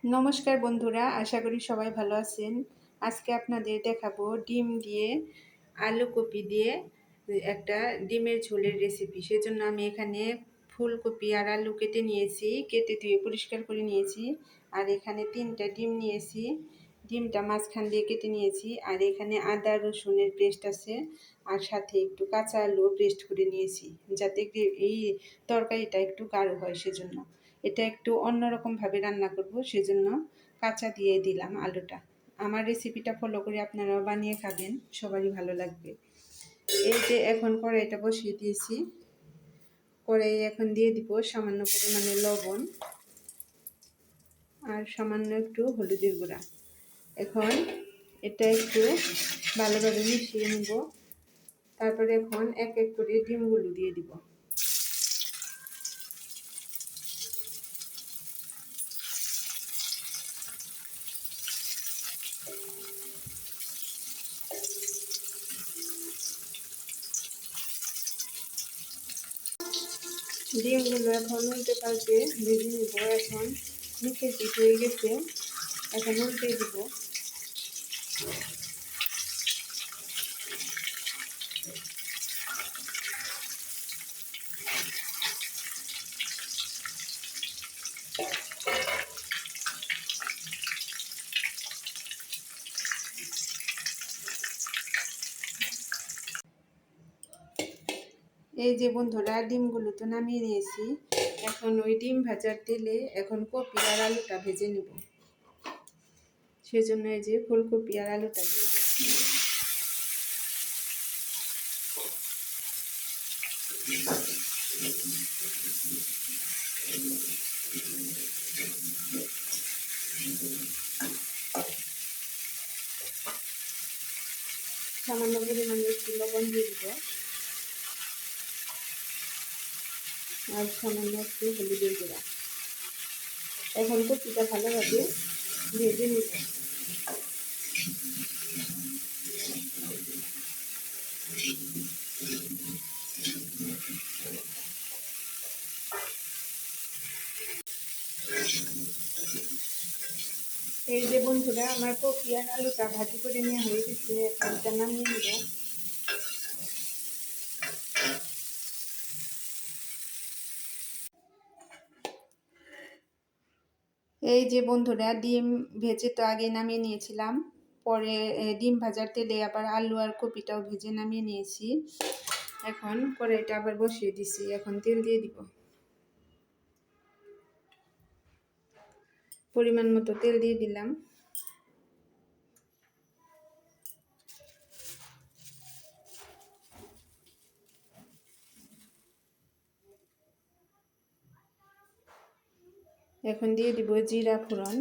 নমস্কার বন্ধুরা, আশা করি সবাই ভালো আছেন। আজকে আপনাদের দেখাবো ডিম দিয়ে আলু কপি দিয়ে একটা ডিমের ঝোলের রেসিপি। সেজন্য আমি এখানে ফুলকপি আর আলু কেটে নিয়েছি, কেটে ধুয়ে পরিষ্কার করে নিয়েছি। আর এখানে 3টা ডিম নিয়েছি, ডিমটা মাঝখান দিয়ে কেটে নিয়েছি। আর এখানে আদা রসুনের পেস্ট আছে, আর সাথে একটু কাঁচা আলু পেস্ট করে নিয়েছি, যাতে এই তরকারিটা একটু গাঢ় হয়। সেজন্য এটা একটু অন্যরকমভাবে রান্না করব, সেজন্য কাঁচা দিয়ে দিলাম আলুটা। আমার রেসিপিটা ফলো করে আপনারাও বানিয়ে খাবেন, সবারই ভালো লাগবে। এই যে এখন কড়াইটা বসিয়ে দিয়েছি, কড়াই এখন দিয়ে দিব সামান্য পরিমাণে লবণ আর সামান্য একটু হলুদের গুঁড়া। এখন এটা একটু ভালোভাবে মিশিয়ে নেব। তারপরে এখন এক এক করে ডিমগুলো দিয়ে দিব। ডিমগুলো এখন উল্টে পাল্টে ভেজে নেব। এখন নিচের দিক হয়ে গেছে, এখন উল্টে দিব। এই যে বন্ধুরা, ডিমগুলো তো নামিয়ে নিয়েছি। এখন ওই ডিম ভাজার তেলে এখন কপি আর আলুটা ভেজে নেব। সেজন্য এই যে ফুলকপি আর আলুটা দিয়ে দিচ্ছি। সামান্য পরিমাণে একটু লবণ দিয়ে দিব, আর সামান্য একটু হলুদের গুঁড়া। এখন কপিটা ভালোভাবে ভেজে নিব। এই যে বন্ধুরা, আমার কপি আর আলুটা ভাজি করে নেওয়া হয়ে গেছে। এখন এটা নামিয়ে নেব। এই যে বন্ধুরা, ডিম ভেজে তো আগে নামিয়ে নিয়েছিলাম, পরে ডিম ভাজার তেলে আবার আলু আর কপিটাও ভেজে নামিয়ে নিয়েছি। এখন কড়াইটা আবার বসিয়ে দিছি, এখন তেল দিয়ে দিব। পরিমাণ মতো তেল দিয়ে দিলাম। এখন দিয়ে দিব জিরা ফোড়ন,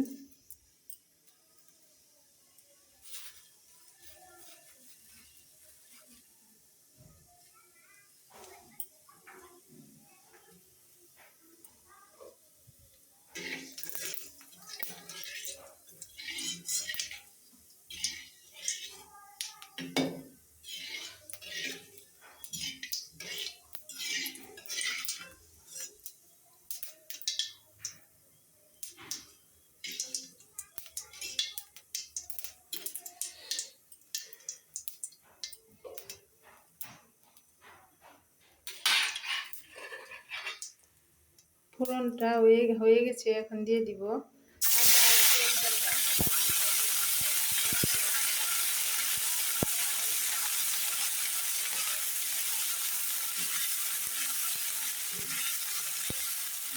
ফোড়নটা হয়ে গেছে। এখন দিয়ে দিব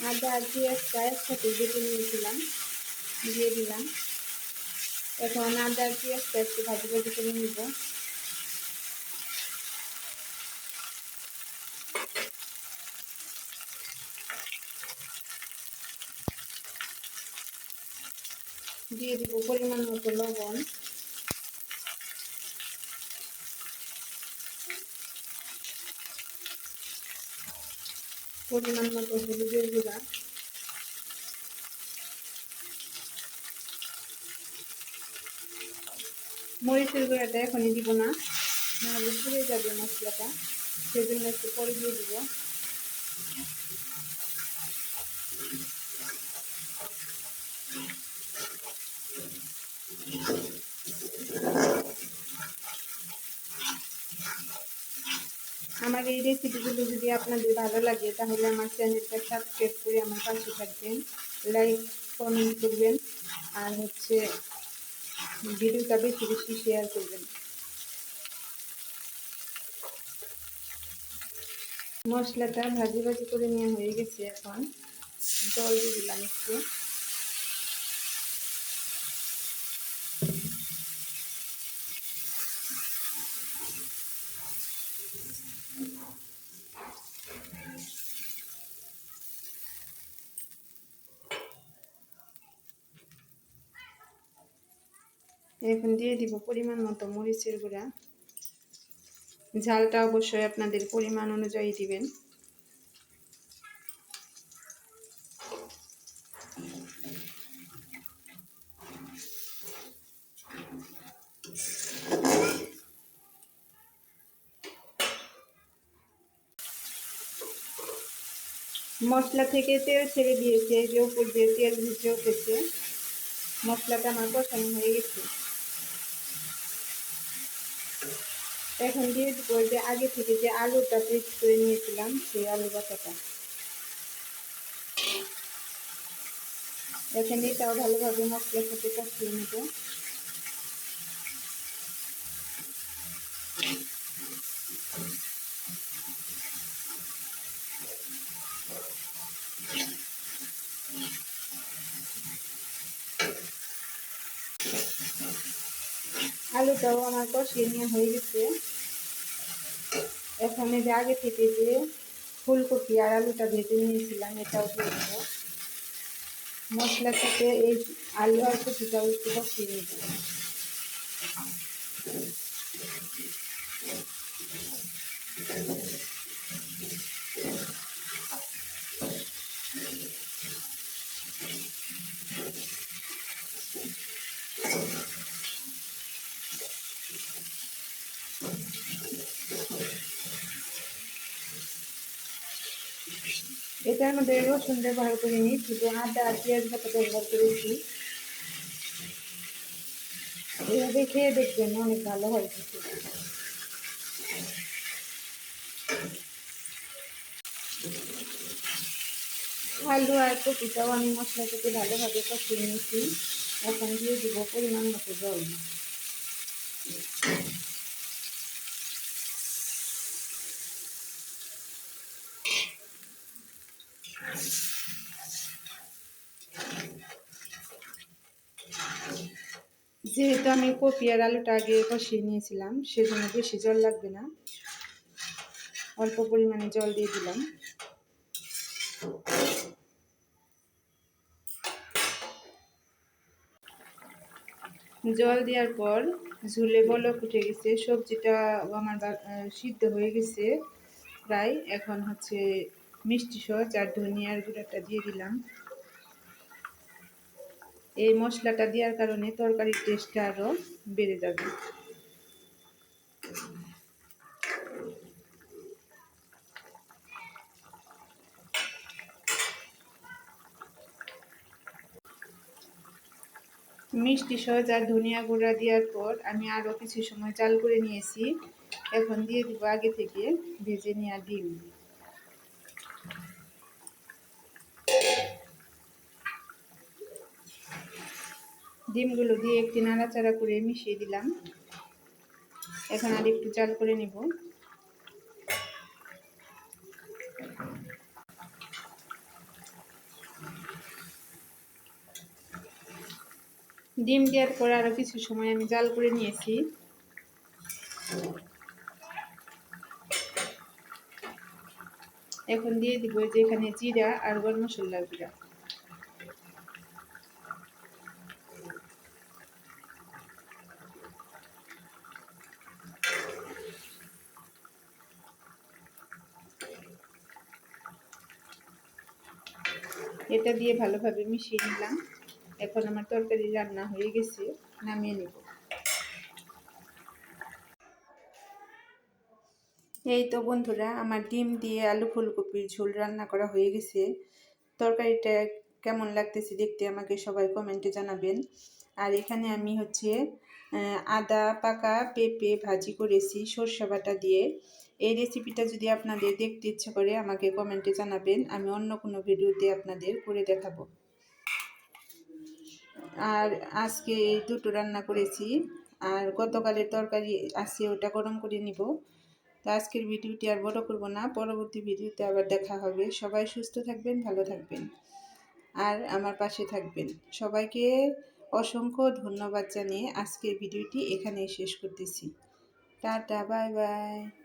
আদা আর পেঁয়াজটা একসাথে বেটে নিয়েছিলাম, দিয়ে দিলাম। এখন আদা আর পেঁয়াজটা একটু ভাজি ভাজি করে নিব। দিয়ে দিব পরিমাণ মতো লবণ, পরিমাণ মতো হলুদের গুঁড়া, মরিচের গুঁড়াটা এখনই দিব না, নাহলে পুড়ে যাবে মশলাটা। সেজন্য একটু পরে দিয়ে দিব। আমার এই রেসিপিগুলো যদি আপনাদের ভালো লাগে তাহলে আমার চ্যানেলটা সাবস্ক্রাইব করে আমার পাশে থাকবেন, লাইক কমেন্ট করবেন, আর ভিডিওটা বেশি বেশি শেয়ার করবেন। মশলাটা ভাজি ভাজি করে নেওয়া হয়ে গেছে। এখন জল দিয়ে দিলাম একটু। এখন দিয়ে দিব পরিমাণ মতো মরিচের গুঁড়া। ঝালটা অবশ্যই আপনাদের পরিমাণ অনুযায়ী দিবেন। মশলা থেকে তেল ছেড়ে দিয়েছে, যে উপর দিয়ে তেল ভেসে উঠেছে। মশলাটা আমার কষানো হয়ে গেছে। এখন দিয়ে দিব যে আগে থেকে যে আলুটা পেস্ট করে নিয়েছিলাম সেই আলু বাটাটা। এখন এটাও ভালোভাবে মশলার সাথে কষিয়ে নেব। আলুটাও আমার কষিয়ে নেওয়া হয়ে গেছে। এখন যে আগে থেকে যে ফুলকপি আর আলুটা ভেজে নিয়েছিলাম এটাও দিয়ে দেব। মশলার সাথে এই আলু আর কপিটাও একটু কষিয়ে নেব। এটার মধ্যে রসুন ব্যবহার করিনি, শুধু আদা আর পেঁয়াজ বাটা ব্যবহার করেছি। এভাবে খেয়ে দেখবেন, অনেক ভালো হয় খেতে। আলু আর কপিটাও আমি মশলা থেকে ভালোভাবে কষিয়ে নিয়েছি। এখন দিয়ে দিব পরিমাণ মতো জল। যেহেতু আমি কপি আর আলুটা আগে কষিয়ে নিয়েছিলাম সেজন্য বেশি জল লাগবে না, অল্প পরিমাণে জল দিয়ে দিলাম। জল দেওয়ার পর ঝুলে বলক উঠে গেছে, সবজিটা আমার সিদ্ধ হয়ে গেছে প্রায়। এখন মিষ্টি সস আর ধনিয়ার গুঁড়াটা দিয়ে দিলাম। এই মশলাটা দেওয়ার কারণে তরকারির টেস্টটা আরও বেড়ে যাবে। মিষ্টি সস আর ধনিয়া গুঁড়া দেওয়ার পর আমি আরও কিছু সময় জাল করে নিয়েছি। এখন দিয়ে দিব আগে থেকে ভেজে নেওয়া ডিম। ডিমগুলো দিয়ে একটু নাড়াচাড়া করে মিশিয়ে দিলাম। এখন আর একটু জাল করে নেব। ডিম দেওয়ার পর আরও কিছু সময় আমি জাল করে নিয়েছি। এখন দিয়ে দিব যে এখানে জিরা আর গরম মশলার গুঁড়া। এটা দিয়ে ভালোভাবে মিশিয়ে নিলাম। এখন আমার তরকারি রান্না হয়ে গেছে, নামিয়ে নেব। এই তো বন্ধুরা, আমার ডিম দিয়ে আলু ফুলকপির ঝোল রান্না করা হয়ে গেছে। তরকারিটা কেমন লাগতেছে দেখতে আমাকে সবাই কমেন্টে জানাবেন। আর এখানে আমি আদা পাকা পেঁপে ভাজি করেছি সরষে বাটা দিয়ে। এই রেসিপিটা যদি আপনাদের দেখতে ইচ্ছে করে আমাকে কমেন্টে জানাবেন, আমি অন্য কোনো ভিডিওতে আপনাদের করে দেখাবো। আর আজকে এই দুটো রান্না করেছি, আর গতকালের তরকারি আছে, ওটা গরম করে নিব। তো আজকের ভিডিওটি আর বড় করব না, পরবর্তী ভিডিওতে আবার দেখা হবে। সবাই সুস্থ থাকবেন, ভালো থাকবেন, আর আমার পাশে থাকবেন। সবাইকে অসংখ্য ধন্যবাদ জানিয়ে আজকের ভিডিওটি এখানেই শেষ করতেছি। Tata, bye bye.